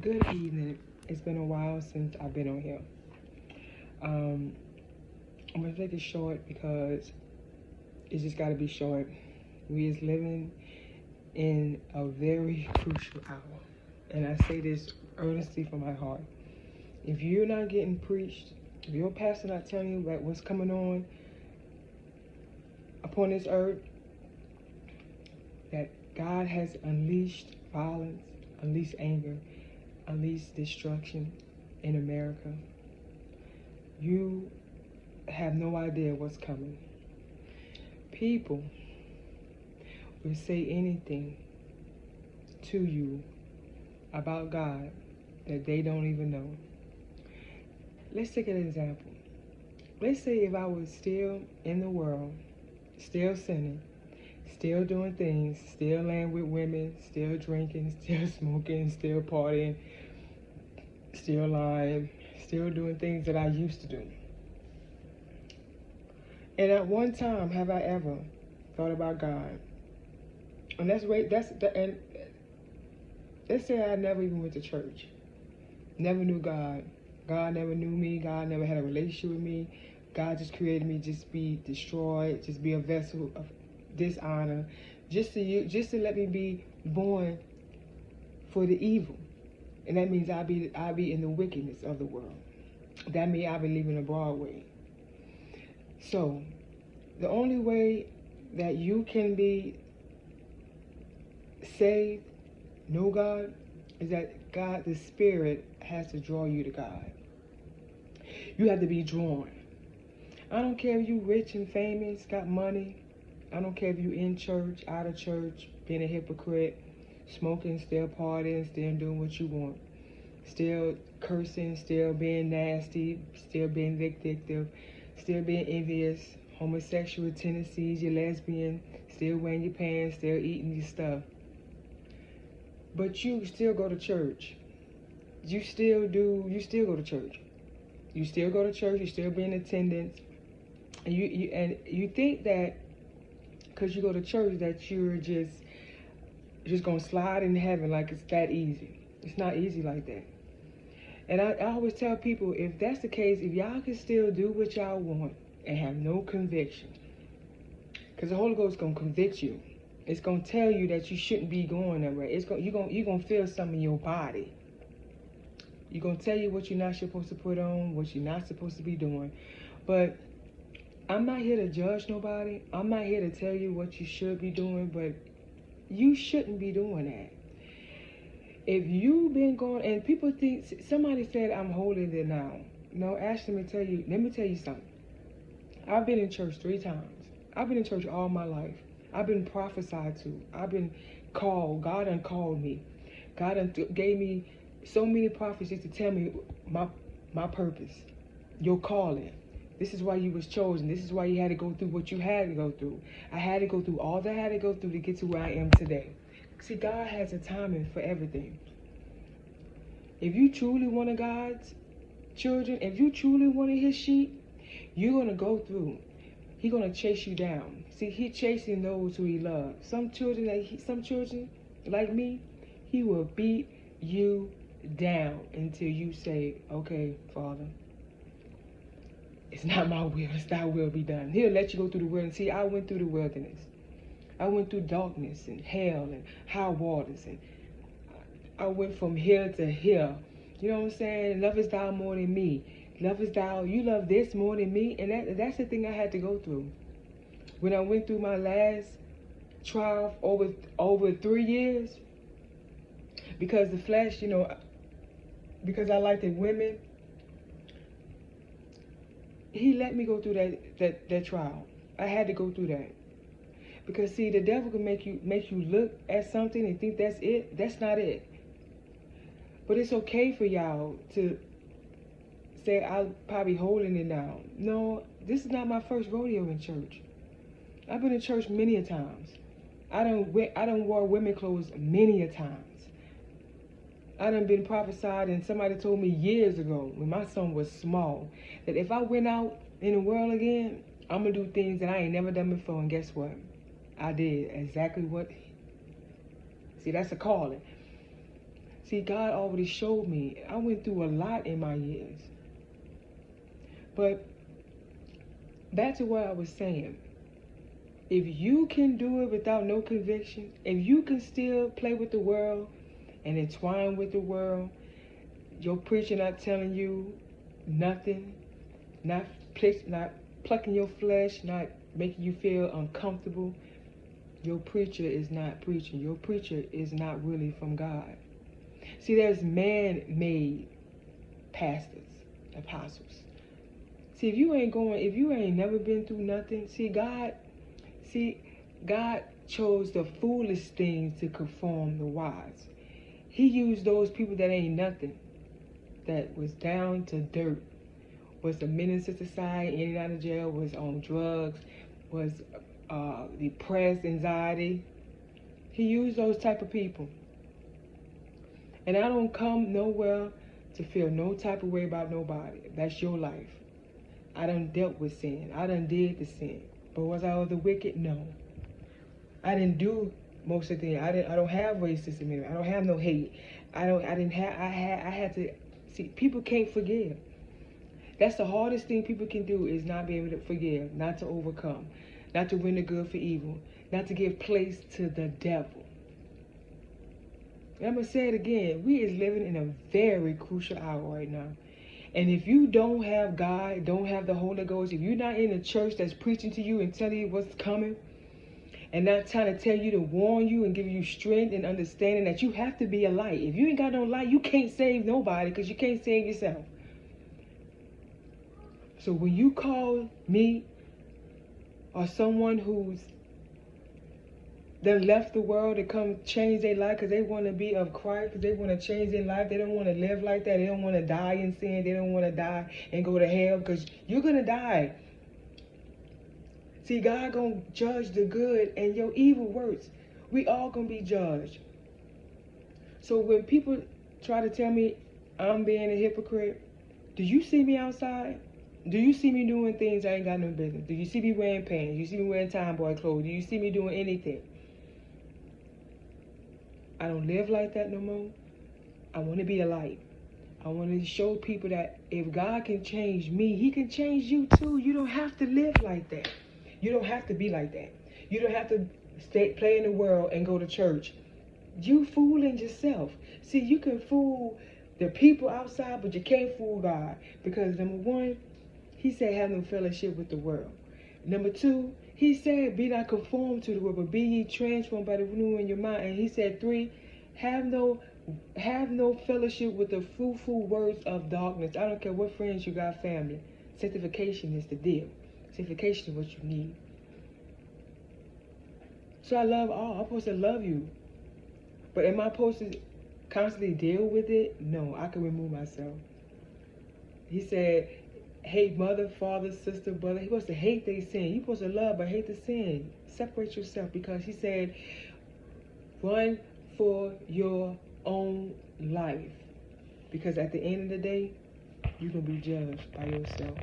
Good evening. It's been a while since I've been on here. Um, I'm gonna take it short because it's just gotta be short. We is living in a very crucial hour, and I say this earnestly from my heart. If you're not getting preached, if your pastor not telling you about what's coming on upon this earth, that God has unleashed violence, unleashed anger, unleashed destruction in America, you have no idea what's coming. People will say anything to you about God that they don't even know. Let's take an example. Let's say if I was still in the world, still sinning, still doing things, still laying with women, still drinking, still smoking, still partying, still lying, still doing things that I used to do. And at one time, have I ever thought about God? And and let's say I never even went to church, never knew God. God never knew me. God never had a relationship with me. God just created me just be destroyed, just be a vessel of dishonor, just to let me be born for the evil. And that means I'll be in the wickedness of the world. That means I'll be living a Broadway. So the only way that you can be saved, know God, is that God, the Spirit, has to draw you to God. You have to be drawn. I don't care if you rich and famous, got money. I don't care if you in church, out of church, being a hypocrite, smoking, still partying, still doing what you want, still cursing, still being nasty, still being vindictive, still being envious, homosexual tendencies, you're lesbian, still wearing your pants, still eating your stuff. But you still go to church. You still go to church. You still go to church, you still be in attendance. And you think that because you go to church that you're just gonna slide in heaven like it's that easy. It's not easy like that. And I always tell people, if that's the case, if y'all can still do what y'all want and have no conviction, because the Holy Ghost is gonna convict you. It's gonna tell you that you shouldn't be going that way. You're gonna feel something in your body. You're gonna tell you what you're not supposed to put on, what you're not supposed to be doing. But I'm not here to judge nobody. I'm not here to tell you what you should be doing, but you shouldn't be doing that. If you've been going, and people think, somebody said I'm holding it now. No, actually, let me tell you something. I've been in church 3 times. I've been in church all my life. I've been prophesied to. I've been called. God done called me. God done gave me so many prophecies to tell me my purpose, your calling. This is why you was chosen. This is why you had to go through what you had to go through. I had to go through all that I had to go through to get to where I am today. See, God has a timing for everything. If you truly want a God's children, if you truly want His sheep, you're going to go through. He's going to chase you down. See, He chasing those who He loves. Some children like me, He will beat you down until you say, okay, Father, it's not my will, it's thy will be done. He'll let you go through the wilderness. See, I went through the wilderness. I went through darkness and hell and high waters. And I went from here to here. You know what I'm saying? Lovest thou more than me. You love this more than me. And that's the thing I had to go through. When I went through my last trial over 3 years, because the flesh, because I liked the women, He let me go through that trial. I had to go through that. Because see, the devil can make you look at something and think that's it. That's not it. But it's okay for y'all to say I'll probably holding it now. No, this is not my first rodeo in church. I've been in church many a times. I done wore women clothes many a times. I done been prophesied, and somebody told me years ago when my son was small that if I went out in the world again, I'm gonna do things that I ain't never done before. And guess what? I did exactly what. See, that's a calling. See, God already showed me. I went through a lot in my years. But back to what I was saying. If you can do it without no conviction, if you can still play with the world and entwine with the world, your preacher not telling you nothing, not plucking your flesh, not making you feel uncomfortable, your preacher is not preaching. Your preacher is not really from God. See, there's man-made pastors, apostles. See, if you ain't never been through nothing, God chose the foolish things to conform the wise. He used those people that ain't nothing, that was down to dirt, was a menace to society, in and out of jail, was on drugs, was depressed, anxiety. He used those type of people. And I don't come nowhere to feel no type of way about nobody. That's your life. I done dealt with sin. I done did the sin. But was I of the wicked? No. I didn't do most of the things. I don't have racism in me. I don't have no hate. I had to see, people can't forgive. That's the hardest thing people can do, is not be able to forgive, not to overcome, not to win the good for evil, not to give place to the devil. And I'm going to say it again. We is living in a very crucial hour right now. And if you don't have God, don't have the Holy Ghost, if you're not in a church that's preaching to you and telling you what's coming, and not trying to tell you, to warn you and give you strength and understanding that you have to be a light. If you ain't got no light, you can't save nobody, because you can't save yourself. So when you call me or someone who's done left the world to come change their life because they want to be of Christ, because they want to change their life, they don't want to live like that, they don't want to die in sin, they don't want to die and go to hell, because you're going to die. See, God going to judge the good and your evil works. We all going to be judged. So when people try to tell me I'm being a hypocrite, do you see me outside? Do you see me doing things I ain't got no business? Do you see me wearing pants? Do you see me wearing tomboy clothes? Do you see me doing anything? I don't live like that no more. I want to be a light. I want to show people that if God can change me, He can change you too. You don't have to live like that. You don't have to be like that. You don't have to play in the world and go to church. You fooling yourself. See, you can fool the people outside, but you can't fool God. Because number one, He said have no fellowship with the world. Number two, He said be not conformed to the world, but be ye transformed by the renewing of your mind. And He said three, have no fellowship with the fruitful words of darkness. I don't care what friends you got, family. Sanctification is the deal. Sanctification is what you need. So I love all. I'm supposed to love you. But am I supposed to constantly deal with it? No, I can remove myself. He said, hate mother, father, sister, brother. He supposed to hate their sin. You're supposed to love but hate the sin. Separate yourself, because He said, run for your own life. Because at the end of the day, you're going to be judged by yourself.